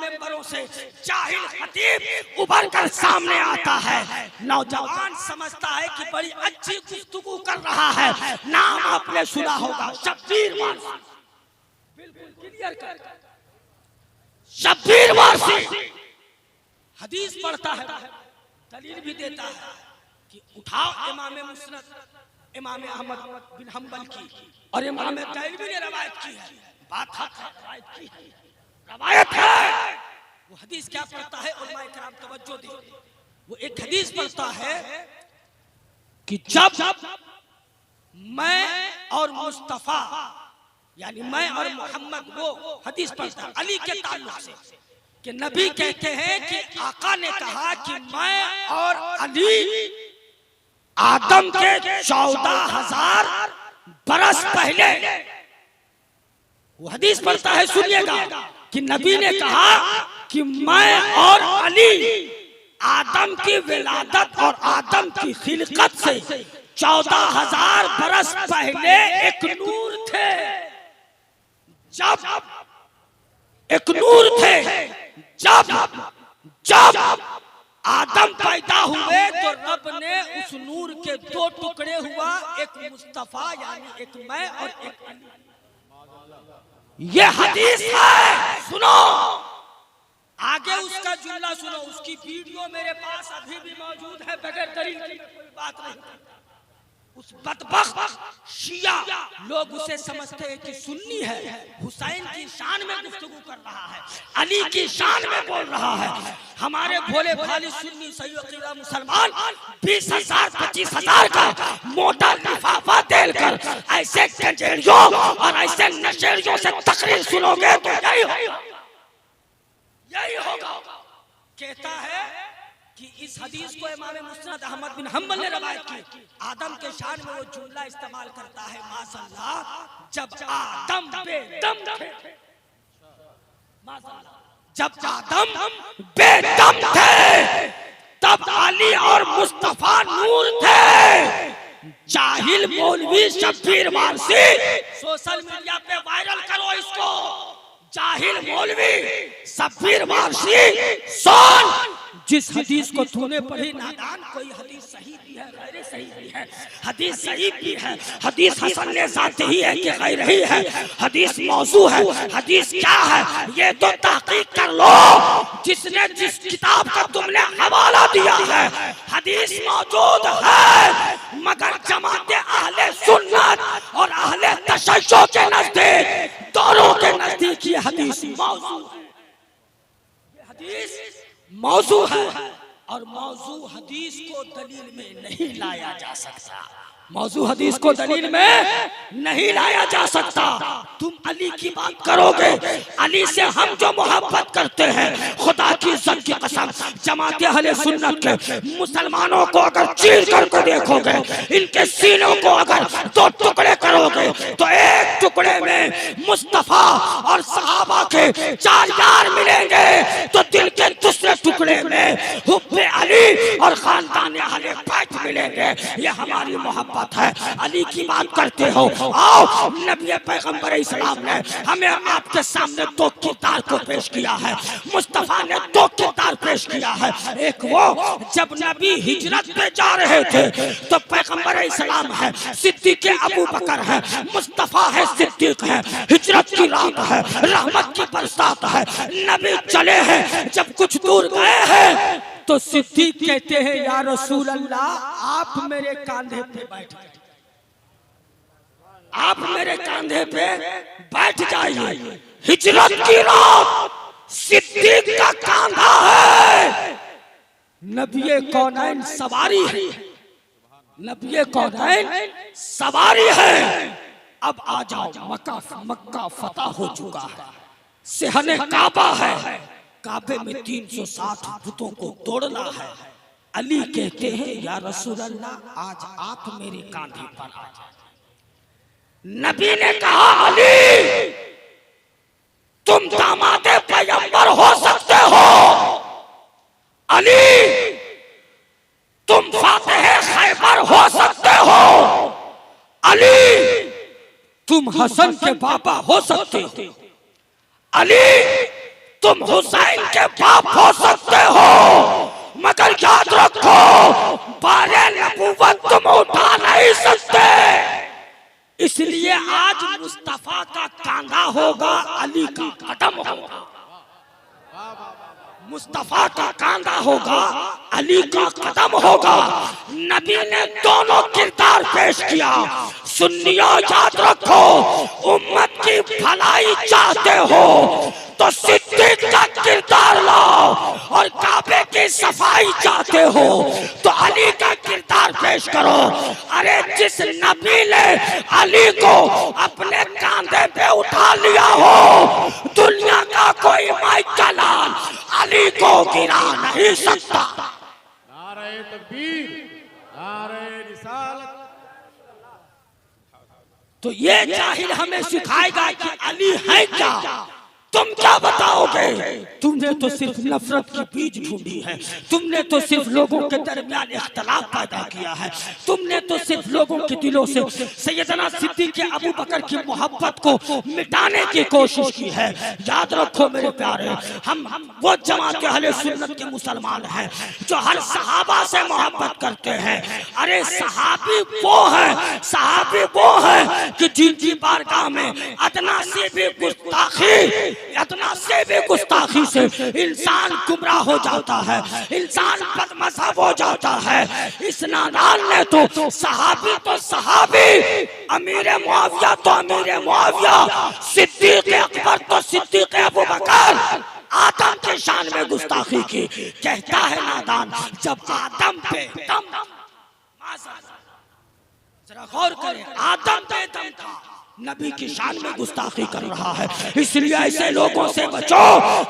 मेंबरों से जाहिल खतीब उभर कर सामने आता है। नौजवान समझता है कि बड़ी अच्छी गुफ्तगू कर रहा है। नाम आपने सुना होगा शब्बीर वारसी, बिल्कुल क्लियर कर शब्बीर वारसी हदीस पढ़ता है, दलील भी देता है कि उठाओ इमाम मुस्नद इमाम अहमद बिन हम्बल की और इमाम तैलवी ने रवायत की है। बात है रवायत की है, रवायत है। वो हदीस क्या पढ़ता है, उलमाए किराम तवज्जो दे। वो एक हदीस पढ़ता है कि जब मैं और मुस्तफा यानी मैं और मोहम्मद, वो हदीस पढ़ता है अली के ताल्लुक से कि नबी कहते हैं कि आका ने कहा कि मैं और अली आदम के 14,000 बरस पहले, वो हदीस पढ़ता है सुनिएगा कि नबी ने कहा कि मैं और अली आदम की विलादत और आदम की खिलकत से 14,000 बरस पहले एक नूर थे। जब एक नूर थे, जब आदम पैदा हुए तो रब ने उस नूर के 2 टुकड़े हुआ, एक मुस्तफा यानी एक मैं और एक अली। ये हदीस है, सुनो आगे उसका जुमला सुनो। उसकी वीडियो मेरे पास अभी भी मौजूद है, बगैर दलील की कोई बात नहीं। उस बदबख्त शिया लोग उसे समझते हैं कि सुन्नी है, हुसैन की शान में गुफ्तगू कर रहा है, अली की शान में बोल रहा है। हमारे भोले भाले सुन्नी सही अकीदा मुसलमान 20,000 25,000 का मोटा लिफाफा देकर ऐसे गंजेड़ियों और ऐसे नशेड़ियों से तकरीर सुनोगे तो यही होगा। कहता है कि इस हदीस को इमाम मुस्नद अहमद बिन हम्बल ने रवायत की। आदम के शान में वो जुमला इस्तेमाल करता है, माशाअल्लाह, जब आदम बेदम थे, जब आदम बेदम थे तब अली और मुस्तफा नूर थे। जाहिल मौलवी शब्बीर वारसी, सोशल मीडिया पे वायरल करो इसको। जाहिल मौलवी शब्बीर वारसी सुन, जिस हदीस को तूने पढ़ी नादान, कोई हदीस सही भी है गैर सही भी है, हदीस सही भी है, हदीस हसन ने ज़ात ही है कि गैर ही है, हदीस मौजू है, हदीस क्या है ये तो तहकीक कर लो। जिसने जिस किताब का तुमने हवाला दिया है हदीस मौजूद है, मगर जमाते अहले सुन्नत और अहले तशय्युअ के नजदीक, दोनों के नजदीक ये हदीस मौजू है। ये हदीस मौजू है और मौजू हदीस को दलील में नहीं लाया जा सकता। मौजू हदीस को दलील में नहीं लाया जा सकता। तुम अली की बात करोगे, अली से हम जो मोहब्बत करते हैं, खुदा की इज्जत की कसम, जमात अहले सुन्नत के मुसलमानों को अगर चीर करके देखोगे, इनके सीनों को अगर 2 टुकड़े करोगे तो एक टुकड़े में मुस्तफा और सहाबा के 4 यार मिलेंगे, तो दिल के दूसरे टुकड़े में हुब्बे अली और खानदान अहले बैत मिलेंगे। ये हमारी मोहब्बत है। अली की बात करते हो, आओ नबी पैगंबर इस्लाम ने हमें आपके सामने 2 किरदार को पेश किया है। मुस्तफा ने 2 किरदार पेश किया है। एक वो जब नबी हिजरत पे जा रहे थे तो पैगंबर इस्लाम है, सिद्दीक अबू बकर है, मुस्तफा है, सिद्दीक है, हिजरत की रात है, रहमत की बरसात है, नबी चले हैं। जब कुछ दूर गए हैं तो सिद्दीक कहते हैं, या रसूल अल्लाह, आप मेरे कांधे पे बैठ जाइए, आप मेरे कांधे पे बैठ जाइए। हिजरत की रात, सिद्दीक का कांधा है, नबी कौनैन सवारी है, नबी कौनैन सवारी है। अब आ जाओ, मक्का फतह हो चुका है, सेहने काबा है, काबे में 360 बुतों को तोड़ना है। अली कहते हैं, या रसूल अल्लाह, आज आप मेरे कांधे पर आ जाए। नबी ने कहा, अली तुम दामादे पैगंबर हो सकते हो, अली तुम फातिहे खैबर हो सकते हो, अली तुम हसन के बाबा हो सकते हो, अली तुम हुसैन के बाप हो सकते हो, मगर याद रखो बारे नबूवत तुम उठा नहीं सकते। इसलिए आज मुस्तफा का कांधा होगा, अली का कदम होगा। मुस्तफा का कांधा होगा, अली का कदम होगा। नबी ने दोनों किरदार पेश किया। सुन्नियों याद रखो, उम्मत की भलाई चाहते हो तो सिद्दीक का किरदार लाओ, और काबे की सफाई चाहते हो तो अली का किरदार पेश करो। अरे जिस नबी ने अली को अपने कांधे पे उठा लिया हो, दुनिया का कोई माइका लाल अली को गिरा नहीं सकता। नारे तकबीर, नारे रिसालत। तो ये जाहिल हमें सिखाएगा कि अली है क्या, तुम क्या बताओगे? तुमने तो सिर्फ नफरत की बीज ढूंढी है, तुमने तो सिर्फ लोगों के दरमियान इख्तलाफ पैदा किया है, तुमने तो सिर्फ लोगों के दिलों से सैयदना सिद्दीक के अबू बकर की मोहब्बत को मिटाने की कोशिश की है। याद रखो मेरे प्यारे, हम वो जमात अहले सुन्नत के मुसलमान हैं जो हर सहाबा से मोहब्बत करते हैं। अरे सहाबी वो है, सहाबी वो है कि जिनकी बारगाह में अदना से भी गुस्ताखी, इतना से भी गुस्ताखी से इंसान गुमराह हो जाता है, इंसान बदमज़हब हो जाता है। इस नादान ने तो सहाबी तो सहाबी, अमीर मुआविया तो अमीर मुआविया, सिद्दीक अकबर तो सिद्दीक अबू बकर, आदम के शान में गुस्ताखी की। कहता है नादान, जब आदम पे दम, जरा गौर करें, आदम पे दम था, नबी की शान में गुस्ताखी कर रहा है। इसलिए ऐसे लोगों से बचो,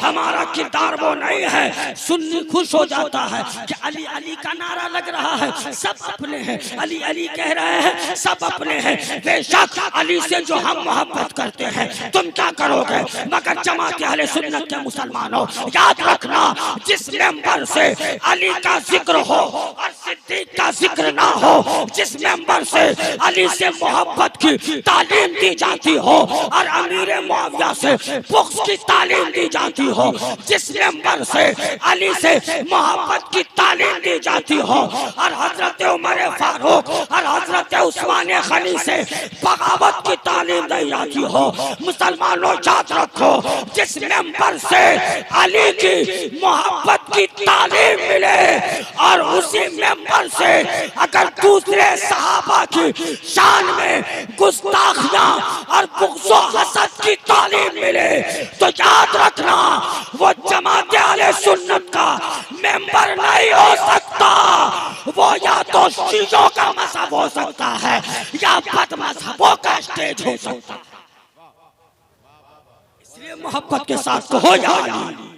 हमारा किरदार वो नहीं है। सुन्नी खुश हो जाता है कि अली अली का नारा लग रहा है, सब अपने हैं, अली अली कह रहे हैं, सब अपने हैं। बेशक अली से जो हम मोहब्बत करते हैं, तुम क्या करोगे? मगर जमात अहले सुन्नत के मुसलमानों, याद रखना, जिस मेंबर से अली का जिक्र हो और सिद्दीक का जिक्र ना हो, जिस मेंबर से अली से मोहब्बत की तालीम दी जाती हो और अमीर मुआविया से बुग़्ज़ की तालीम दी जाती हो, जिस मेंबर से अली से मोहब्बत की तालीम दी जाती हो और हजरत उमर फारूक और हजरत उस्मान गनी से बगावत की तालीम दी जाती हो, मुसलमानों याद रखो, जिस मेंबर से अली की मोहब्बत की तालीम मिले और उसी मेंबर से अगर दूसरे सहाबा की शान में गुस्ताखियां और बुग़्ज़ और हसद की तालीम मिले, तो याद रखना वो जमात अहले सुन्नत का मेंबर नहीं हो सकता। वो या तो शीयों का मज़हब हो सकता है या बदमज़हबों का स्टेज हो सकता है। इसलिए मोहब्बत के साथ कहो या अली,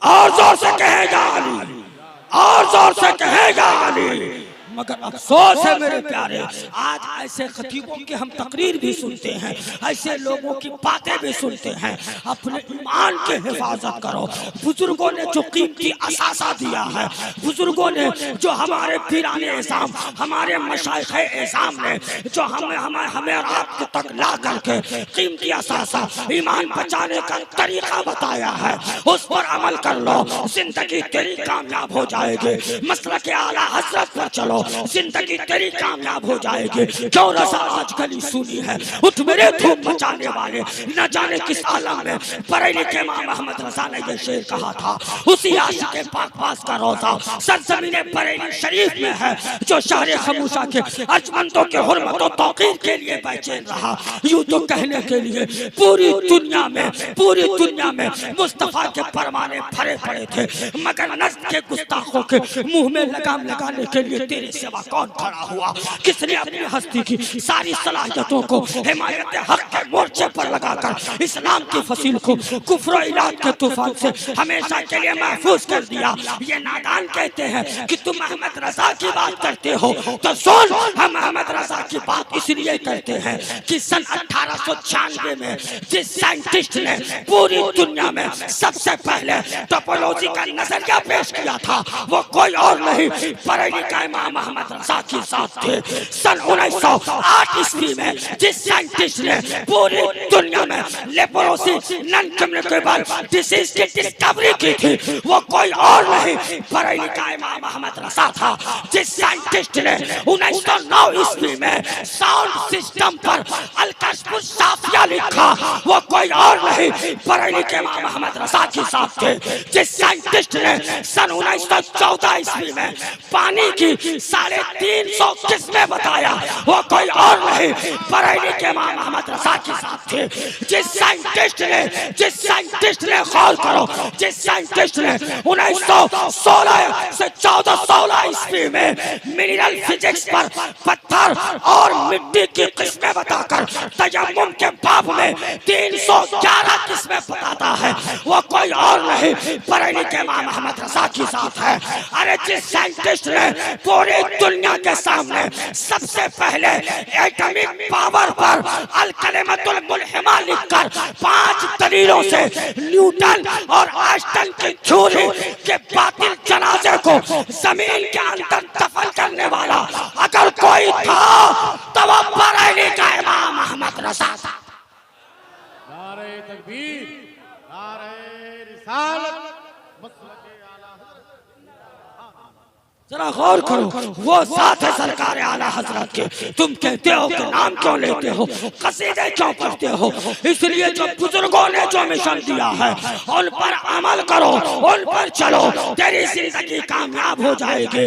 और जोर से कहेगा अली, और जोर से कहेगा अली। मगर अफसोस है मेरे प्यारे, आज ऐसे खतीबों की हम तकरीर भी सुनते हैं, ऐसे लोगों की बातें भी सुनते हैं। अपने ईमान की हिफाजत करो। बुजुर्गों ने जो कीमती असासा दिया है, बुजुर्गों ने जो हमारे पीराने इज़ाम, हमारे मशाइख़े इज़ाम ने जो हमें रात तक ला करके कीमती असासा ईमान बचाने का तरीका बताया है, उस पर अमल कर लो, जिंदगी तेरी कामयाब हो जाएगी। मसलक के आला हज़रत पर चलो, जिंदगी तेरी कामयाब हो जाएगी। क्यों रज़ा आज गली सुनी है, उठ मेरे धूम मचाने वाले, न जाने किस आलम में बरेली के इमाम अहमद रज़ा ने ये शेर कहा था। उसी आशिक़ पाक पास का रोज़ा सरज़मीने बरेली शरीफ में है, जो शहर खमूशा के अर्जमंदों के हुर्मत और तौक़ीर के लिए बेचैन रहा। यूं तो कहने के लिए पूरी दुनिया में मुस्तफ़ा के परवाने भरे पड़े थे, मगर नस्ल के गुस्ताखों के मुंह में लगाम लगाने के लिए तेरे सिवा कौन खड़ा हुआ? किसने अपनी हस्ती की सारी सलाहियतों को हिमायत हक के मोर्चे पर लगाकर इस्लाम की फसील को कुफ्र और इलाज के तूफान से हमेशा के लिए महफूज कर दिया? ये नादान कहते हैं कि तुम अहमद रजा की बात करते हो, तो सुन, हम अहमद रजा की बात इसलिए करते हैं कि सन 1896 में जिस साइंटिस्ट ने पूरी दुनिया में सबसे पहले टोपोलॉजी का नजरिया पेश किया था, वो कोई और नहीं, बरेली का इमाम मोहम्मद रजा के साथ थे। सन 1908 ईस्वी में जिस साइंटिस्ट ने पूरी दुनिया में लेप्रोसी नॉन कम्युनिकेबल डिसीज की डिस्कवरी की थी वो कोई और नहीं बरेली का इमाम मोहम्मद रजा था। जिस साइंटिस्ट ने 1909 ईस्वी में साउंड सिस्टम पर अल-कश्फ साफिया लिखा वो कोई और नहीं बरेली के इमाम मोहम्मद रजा के साथ थे। जिस साइंटिस्ट ने सन 1914 ईस्वी में पानी की 350 किस्में बताया वो कोई और नहीं बरेली के इमाम मोहम्मद रजा के साथ थे। जिस साइंटिस्ट ने गौर करो, जिस साइंटिस्ट ने 1916 से 1416 ईस्वी में मिनरल फिजिक्स पर पत्थर और मिट्टी की किस्में बताकर तयम्मुम के बाब में 311 किस्में बताता है वो कोई और नहीं बरेली के इमाम मोहम्मद रजा के साथ है। अरे जिस साइंटिस्ट ने पूरी दुनिया के सामने सबसे पहले एटॉमिक पावर पर अल कलिमतुल मुल्हिमा लिखकर 5 दलीलों से न्यूटन और आइंस्टाइन की थ्योरी के बातिल जनाजे को जमीन के अंदर दफन करने वाला अगर कोई था तो वो बरेली का इमाम मोहम्मद रजा था। नारे तकबीर, नारे रिसालत, मसलके आला जरा गौर करो, वो साथ है सरकार आला हजरत के। तुम कहते हो कि नाम क्यों लेते हो, कसीदे क्यों पढ़ते हो? इसलिए जो बुजुर्गों ने जो मिशन दिया है उन पर अमल करो, उन पर चलो, तेरी जिंदगी कामयाब हो जाएगी।